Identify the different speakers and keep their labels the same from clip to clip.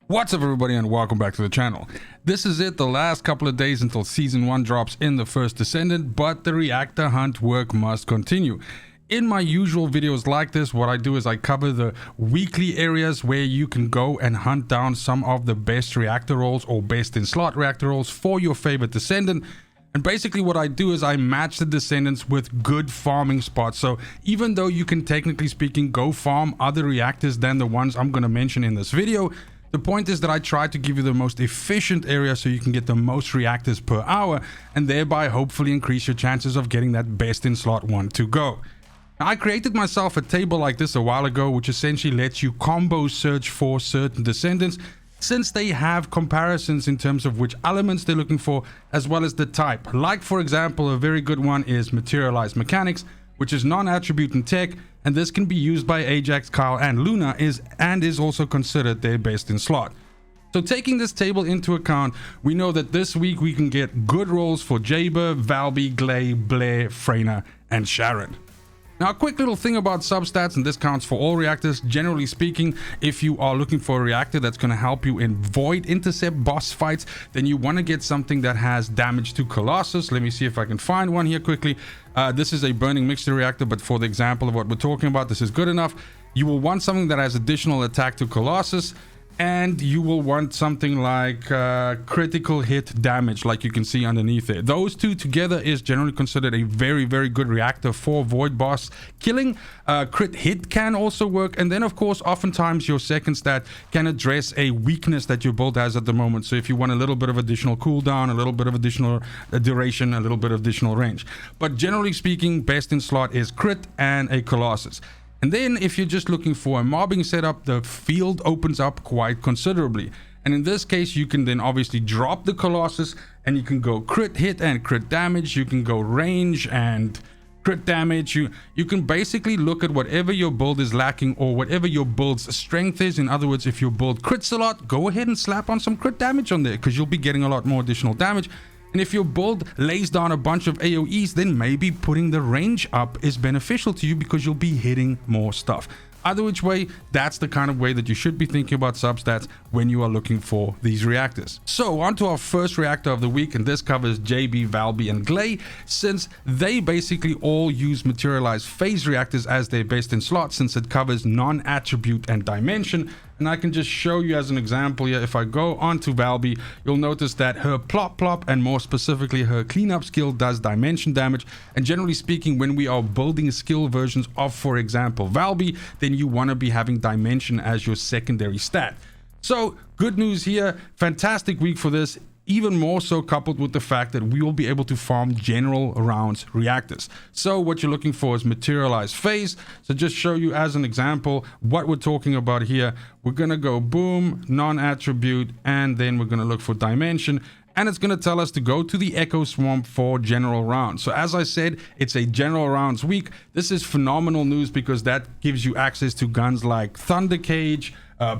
Speaker 1: What's up everybody and welcome back to the channel. This is it, the last couple of days until season 1 drops in the First Descendant, but the reactor hunt work must continue. In my usual videos like this, what I do is I cover the weekly areas where you can go and hunt down some of the best reactor roles or best in slot reactor roles for your favorite Descendant. And basically what I do is I match the Descendants with good farming spots. So even though you can technically speaking go farm other reactors than the ones I'm going to mention in this video, the point is that I try to give you the most efficient area so you can get the most reactors per hour and thereby hopefully increase your chances of getting that best in slot one to go. Now, I created myself a table like this a while ago, which essentially lets you combo search for certain Descendants since they have comparisons in terms of which elements they're looking for as well as the type. Like for example, a very good one is materialized mechanics, which is non-attribute in tech, and this can be used by Ajax, Kyle, and Luna is also considered their best in slot. So taking this table into account, we know that this week we can get good rolls for Jayber, Valby, Gley, Blair, Freyna, and Sharen. Now a quick little thing about substats, and this counts for all reactors. Generally speaking, if you are looking for a reactor that's going to help you in void intercept boss fights, then you want to get something that has damage to Colossus. Let me see if I can find one here quickly. This is a burning mixture reactor, but for the example of what we're talking about, this is good enough. You will want something that has additional attack to Colossus, and you will want something like critical hit damage, like you can see underneath it. Those two together is generally considered a very good reactor for void boss killing. Crit hit can also work, and then of course oftentimes your second stat can address a weakness that your build has at the moment. So if you want a little bit of additional cooldown, a little bit of additional duration, a little bit of additional range, but generally speaking, best in slot is crit and a Colossus. And then if you're just looking for a mobbing setup, the field opens up quite considerably. And in this case, you can then obviously drop the Colossus and you can go crit hit and crit damage. You can go range and crit damage. You can basically look at whatever your build is lacking or whatever your build's strength is. In other words, if your build crits a lot, go ahead and slap on some crit damage on there because you'll be getting a lot more additional damage. And if your build lays down a bunch of AoEs, then maybe putting the range up is beneficial to you because you'll be hitting more stuff. Either which way, that's the kind of way that you should be thinking about substats when you are looking for these reactors. So on to our first reactor of the week, and this covers Jayber, Valby, and Gley, since they basically all use materialized phase reactors as their best in slot, since it covers non-attribute and dimension. And I can just show you as an example here. If I go onto Valby, you'll notice that her plop and more specifically her cleanup skill does dimension damage. And generally speaking, when we are building skill versions of, for example, Valby, then you want to be having dimension as your secondary stat. So good news here, fantastic week for this. Even more so coupled with the fact that we will be able to farm general rounds reactors. So what you're looking for is materialized phase. So just show you as an example what we're talking about here. We're going to go boom, non-attribute, and then we're going to look for dimension. And it's going to tell us to go to the Echo Swamp for general rounds. So as I said, it's a general rounds week. This is phenomenal news because that gives you access to guns like Thunder Cage,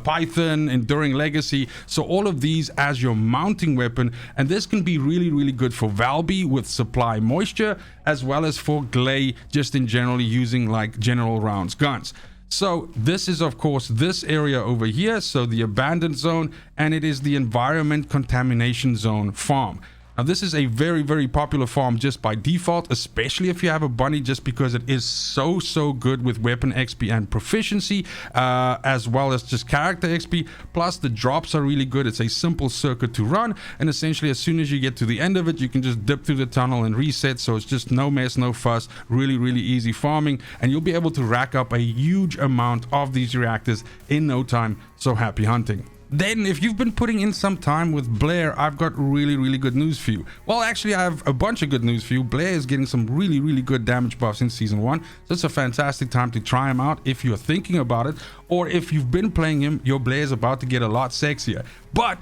Speaker 1: Python, Enduring Legacy, so all of these as your mounting weapon. And this can be really good for Valby with supply moisture, as well as for Gley just in generally using like general rounds guns. So this is of course this area over here, so the abandoned zone, and it is the environment contamination zone farm. Now this is a very popular farm just by default, especially if you have a bunny, just because it is so good with weapon XP and proficiency, as well as just character XP. Plus the drops are really good. It's a simple circuit to run, and essentially as soon as you get to the end of it, you can just dip through the tunnel and reset. So it's just no mess, no fuss, really easy farming, and you'll be able to rack up a huge amount of these reactors in no time. So happy hunting. Then if you've been putting in some time with Blair, I've got really good news for you. Well, actually I have a bunch of good news for you. Blair is getting some really good damage buffs in season 1, so it's a fantastic time to try him out if you're thinking about it, or if you've been playing him, your Blair is about to get a lot sexier. But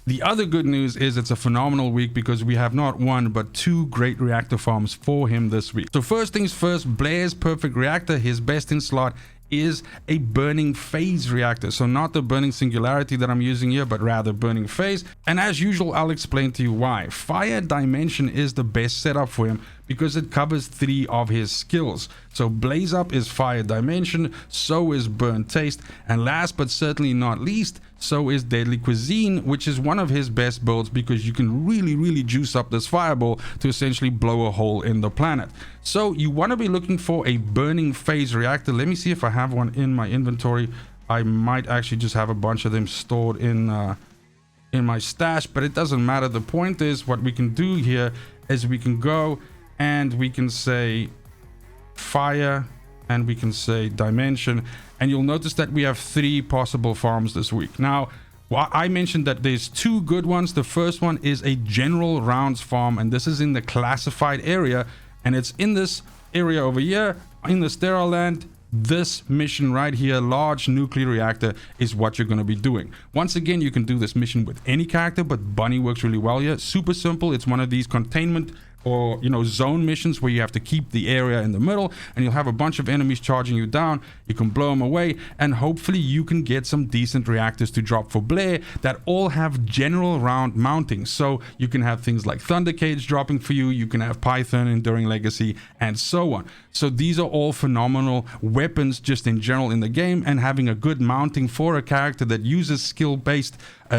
Speaker 1: the other good news is it's a phenomenal week because we have not one but 2 great reactor farms for him this week. So first things first, Blair's perfect reactor, his best in slot, is a burning phase reactor. So not the burning singularity that I'm using here, but rather burning phase. And as usual, I'll explain to you why. Fire dimension is the best setup for him because it covers 3 of his skills. So Blaze Up is Fire Dimension, so is Burn Taste, and last but certainly not least, so is Deadly Cuisine, which is one of his best builds because you can really juice up this fireball to essentially blow a hole in the planet. So you want to be looking for a burning phase reactor. Let me see if I have one in my inventory. I might actually just have a bunch of them stored in my stash, but it doesn't matter. The point is, what we can do here is we can go and we can say fire and we can say dimension, and you'll notice that we have 3 possible farms this week. Now, I mentioned that there's 2 good ones. The first one is a general rounds farm, and this is in the classified area, and it's in this area over here in the sterile land. This mission right here, large nuclear reactor, is what you're going to be doing. Once again, you can do this mission with any character, but Bunny works really well here. Super simple. It's one of these containment or zone missions where you have to keep the area in the middle, and you'll have a bunch of enemies charging you down. You can blow them away, and hopefully you can get some decent reactors to drop for Blair that all have general round mounting. So you can have things like Thunder Cage dropping for you, you can have Python, Enduring Legacy, and so on. So these are all phenomenal weapons just in general in the game, and having a good mounting for a character that uses skill-based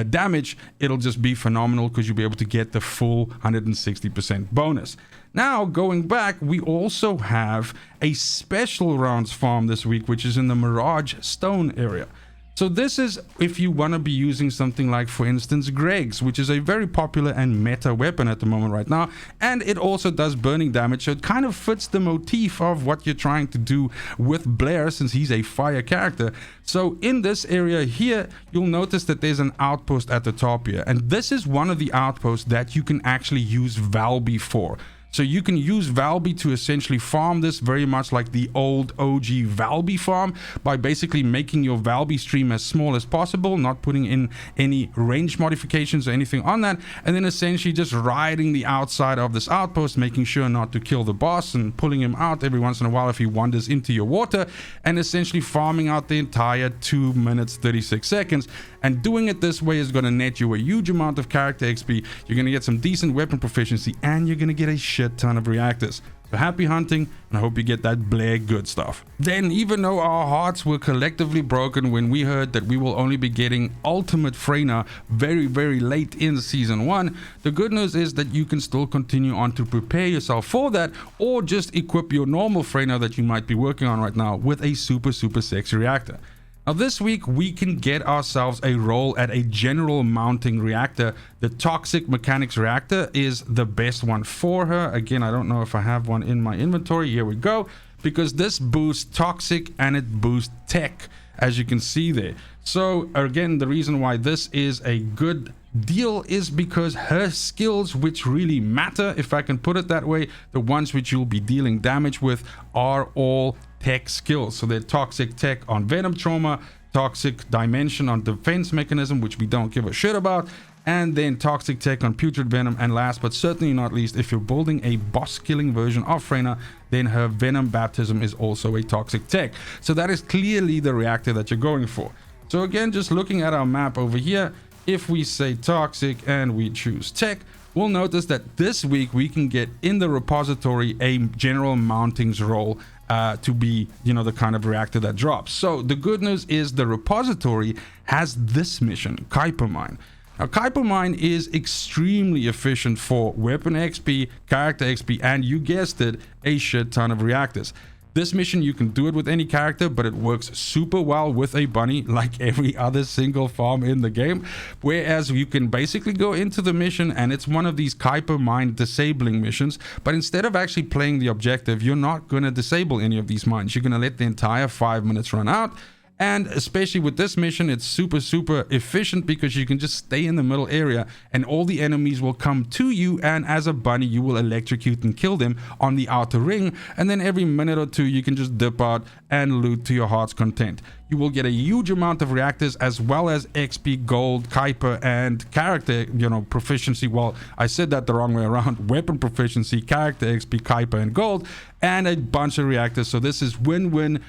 Speaker 1: damage, it'll just be phenomenal because you'll be able to get the full 160% bonus. Now, going back, we also have a special rounds farm this week, which is in the Mirage Stone area. So this is if you want to be using something like, for instance, Greg's, which is a very popular and meta weapon at the moment right now, and it also does burning damage, so it kind of fits the motif of what you're trying to do with Blair, since he's a fire character. So in this area here, you'll notice that there's an outpost at the top here, and this is one of the outposts that you can actually use Valby for. So you can use Valby to essentially farm this very much like the old OG Valby farm, by basically making your Valby stream as small as possible, not putting in any range modifications or anything on that, and then essentially just riding the outside of this outpost, making sure not to kill the boss and pulling him out every once in a while if he wanders into your water, and essentially farming out the entire 2 minutes 36 seconds. And doing it this way is going to net you a huge amount of character XP. You're going to get some decent weapon proficiency, and you're going to get a shit ton of reactors. So happy hunting, and I hope you get that Blair good stuff. Then, even though our hearts were collectively broken when we heard that we will only be getting Ultimate Freyna very late in season 1, the good news is that you can still continue on to prepare yourself for that, or just equip your normal Freyna that you might be working on right now with a super sexy reactor. Now this week we can get ourselves a roll at a general mounting reactor. The Toxic Mechanics Reactor is the best one for her. Again, I don't know if I have one in my inventory. Here we go. Because this boosts Toxic and it boosts Tech, as you can see there. So again, the reason why this is a good deal is because her skills, which really matter, if I can put it that way, the ones which you'll be dealing damage with, are all Tech skills. So they're Toxic Tech on Venom Trauma, Toxic Dimension on Defense Mechanism, which we don't give a shit about, and then Toxic Tech on Putrid Venom, and last but certainly not least, if you're building a boss killing version of Freyna, then her Venom Baptism is also a Toxic Tech. So that is clearly the reactor that you're going for. So again, just looking at our map over here, if we say Toxic and we choose Tech, we'll notice that this week we can get in the repository a general mountings role to be, the kind of reactor that drops. So the good news is the repository has this mission, Kuiper Mine. Now, Kuiper Mine is extremely efficient for weapon XP, character XP, and you guessed it, a shit ton of reactors. This mission, you can do it with any character, but it works super well with a bunny, like every other single farm in the game. Whereas you can basically go into the mission, and it's one of these Kuiper Mine disabling missions, but instead of actually playing the objective, you're not going to disable any of these mines. You're going to let the entire 5 minutes run out. And especially with this mission, it's super efficient because you can just stay in the middle area and all the enemies will come to you, and as a bunny you will electrocute and kill them on the outer ring, and then every minute or two you can just dip out and loot to your heart's content. You will get a huge amount of reactors as well as XP, gold, Kuiper, and character, proficiency. Well, I said that the wrong way around. Weapon proficiency, character XP, Kuiper, and gold, and a bunch of reactors. So this is win.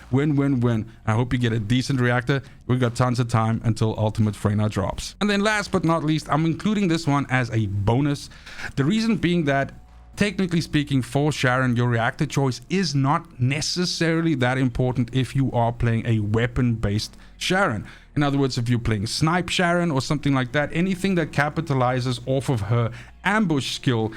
Speaker 1: I hope you get a decent reactor. We've got tons of time until Ultimate Freyna drops. And then last but not least, I'm including this one as a bonus. The reason being that technically speaking, for Sharen, your reactor choice is not necessarily that important if you are playing a weapon-based Sharen. In other words, if you're playing Snipe Sharen or something like that, anything that capitalizes off of her ambush skill,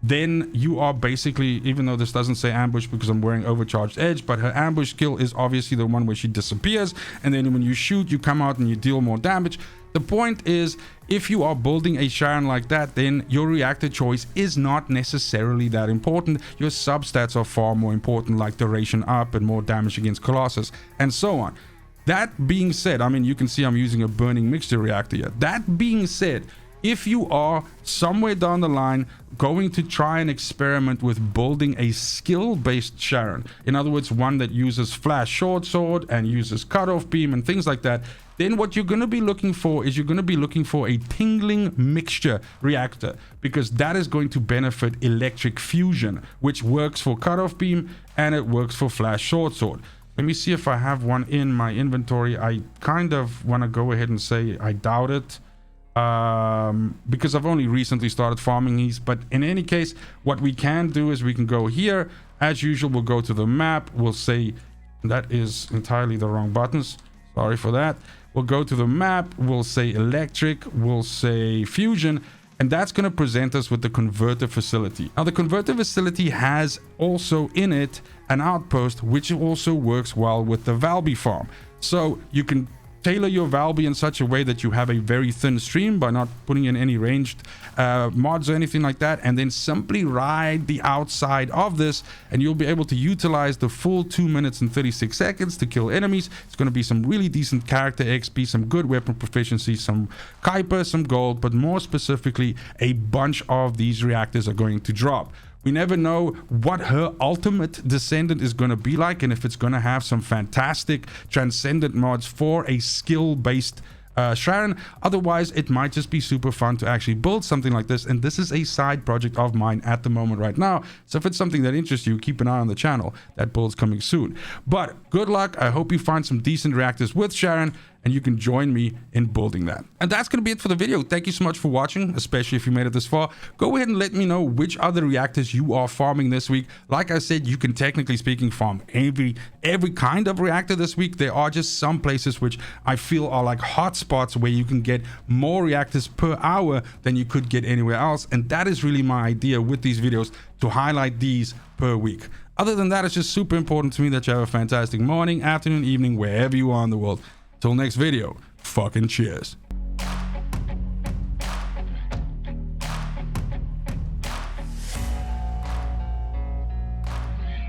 Speaker 1: then you are basically, even though this doesn't say ambush because I'm wearing overcharged edge, but her ambush skill is obviously the one where she disappears, and then when you shoot, you come out and you deal more damage. The point is, if you are building a Sharen like that, then your reactor choice is not necessarily that important. Your substats are far more important, like duration up and more damage against Colossus and so on. That being said, I mean, you can see I'm using a burning mixture reactor here. That being said, if you are somewhere down the line going to try and experiment with building a skill-based Sharen, in other words, one that uses flash short sword and uses cutoff beam and things like that, then what you're going to be looking for is you're going to be looking for a tingling mixture reactor, because that is going to benefit electric fusion, which works for cutoff beam and it works for flash short sword. Let me see if I have one in my inventory. I kind of want to go ahead and say I doubt it, because I've only recently started farming these. But in any case, what we can do is we can go here. As usual, we'll go to the map. We'll say that is entirely the wrong buttons. Sorry for that. We'll go to the map. We'll say electric. We'll say fusion. And that's going to present us with the converter facility. Now, the converter facility has also in it an outpost, which also works well with the Valby farm. So you can tailor your Valby in such a way that you have a very thin stream by not putting in any ranged mods or anything like that, and then simply ride the outside of this, and you'll be able to utilize the full 2 minutes and 36 seconds to kill enemies. It's going to be some really decent character XP, some good weapon proficiency, some Kuiper, some gold, but more specifically, a bunch of these reactors are going to drop. We never know what her ultimate Descendant is going to be like, and if it's going to have some fantastic Transcendent mods for a skill-based Sharen. Otherwise, it might just be super fun to actually build something like this, and this is a side project of mine at the moment right now. So if it's something that interests you, keep an eye on the channel. That build's coming soon. But good luck. I hope you find some decent reactors with Sharen, and you can join me in building that. And that's going to be it for the video. Thank you so much for watching, especially if you made it this far. Go ahead and let me know which other reactors you are farming this week. Like I said, you can technically speaking farm every kind of reactor this week. There are just some places which I feel are like hotspots where you can get more reactors per hour than you could get anywhere else. And that is really my idea with these videos, to highlight these per week. Other than that, it's just super important to me that you have a fantastic morning, afternoon, evening, wherever you are in the world. Till next video, fucking cheers.